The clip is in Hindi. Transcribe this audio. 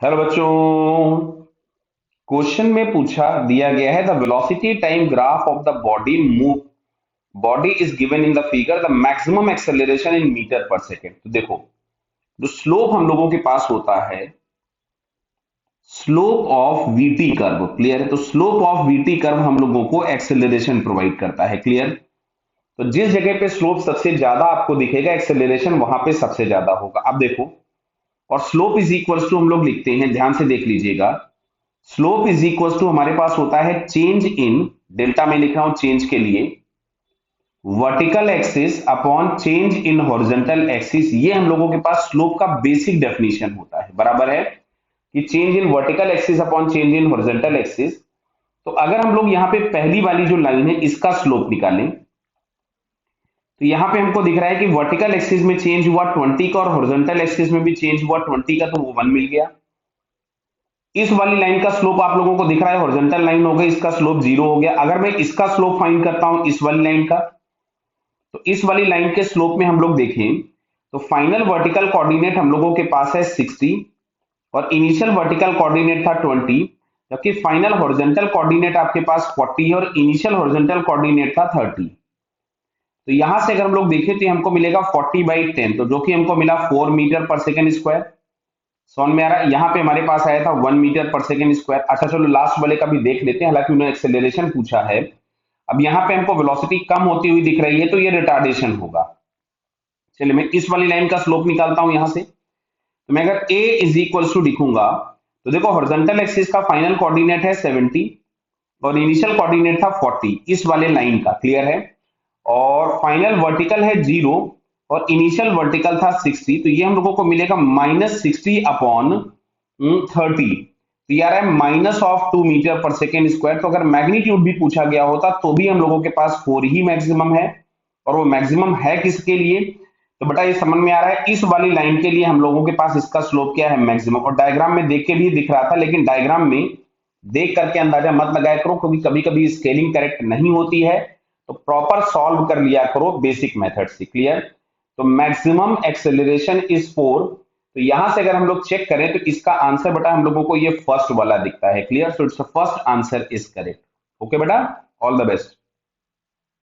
हेलो बच्चों। क्वेश्चन में पूछा दिया गया है the velocity time graph of the body move body is given in the figure the maximum acceleration in metre per second. तो देखो, जो स्लोप हम लोगों के पास होता है, slope of VT curve, clear है। तो स्लोप ऑफ वीटी कर्व हम लोगों को एक्सेलरेशन प्रोवाइड करता है, क्लियर। तो जिस जगह पे स्लोप सबसे ज्यादा आपको दिखेगा, एक्सेलरेशन वहां पे सबसे ज्यादा होगा। अब देखो, और स्लोप इज इक्वल टू हम लोग लिखते हैं, ध्यान से देख लीजिएगा। स्लोप इज इक्वल टू हमारे पास होता है चेंज इन, डेल्टा में लिख रहा हूं चेंज के लिए, vertical axis upon change in horizontal axis. ये हम लोगों के पास स्लोप का बेसिक डेफिनेशन होता है, बराबर है कि change in vertical axis upon change in horizontal axis. तो अगर हम लोग यहाँ पे पहली वाली जो लाइन है इसका स्लोप निकालें, तो यहाँ पे हमको दिख रहा है कि वर्टिकल एक्सिस में चेंज हुआ 20 का और हॉरिजॉन्टल एक्सिस में भी चेंज हुआ 20 का, तो वो 1 मिल गया। इस वाली लाइन का स्लोप आप लोगों को दिख रहा है, हॉरिजॉन्टल लाइन हो गई, इसका स्लोप 0 हो गया। अगर मैं इसका स्लोप फाइंड करता हूं इस वाली लाइन का, तो इस वाली लाइन के स्लोप में हम लोग देखें तो फाइनल वर्टिकल कोऑर्डिनेट हम लोगों के पास है 60 और इनिशियल वर्टिकल कोऑर्डिनेट था 20, जबकि फाइनल हॉरिजॉन्टल कोऑर्डिनेट आपके पास 40 है और इनिशियल हॉरिजॉन्टल कोऑर्डिनेट था 30। तो यहां से अगर हम लोग देखें तो हमको मिलेगा 40/10, तो जो कि हमको मिला 4 मीटर पर सेकेंड स्क्वायर। समझ में आ रहा है। यहाँ पे हमारे पास आया था 1 मीटर पर सेकेंड स्क्वायर। अच्छा चलो लास्ट वाले का भी देख लेते हैं, हालांकि उन्होंने एक्सेलरेशन पूछा है। अब यहाँ पे हमको वेलोसिटी कम होती हुई दिख रही है, तो ये रिटार्डेशन होगा। चलिए मैं इस वाली लाइन का स्लोप निकालता हूं यहां से। तो मैं अगर a इज इक्वल टू लिखूंगा, तो देखो हॉरिजॉन्टल एक्सिस का फाइनल कोऑर्डिनेट है 70 और इनिशियल कोऑर्डिनेट था 40 इस वाले लाइन का, क्लियर है। और फाइनल वर्टिकल है 0 और इनिशियल वर्टिकल था 60, तो ये हम लोगों को मिलेगा -60 अपॉन 30। तो यार है -2 मीटर पर सेकेंड स्क्वायर। तो अगर मैग्नीट्यूड भी पूछा गया होता तो भी हम लोगों के पास 4 ही मैक्सिमम है, और वो मैक्सिमम है किसके लिए। तो बेटा ये समझ में आ रहा है, इस वाली लाइन के लिए हम लोगों के पास इसका स्लोप क्या है, मैक्सिमम। और डायग्राम में देख के भी दिख रहा था, लेकिन डायग्राम में देख करके अंदाजा मत लगाया करो, क्योंकि कभी कभी स्केलिंग करेक्ट नहीं होती है। तो प्रॉपर सॉल्व कर लिया करो बेसिक मेथड से, क्लियर। तो मैक्सिमम एक्सेलरेशन इज 4। तो यहां से अगर हम लोग चेक करें तो इसका आंसर बेटा हम लोगों को ये फर्स्ट वाला दिखता है, clear. So it's first answer is correct. Okay बेटा, ऑल द बेस्ट।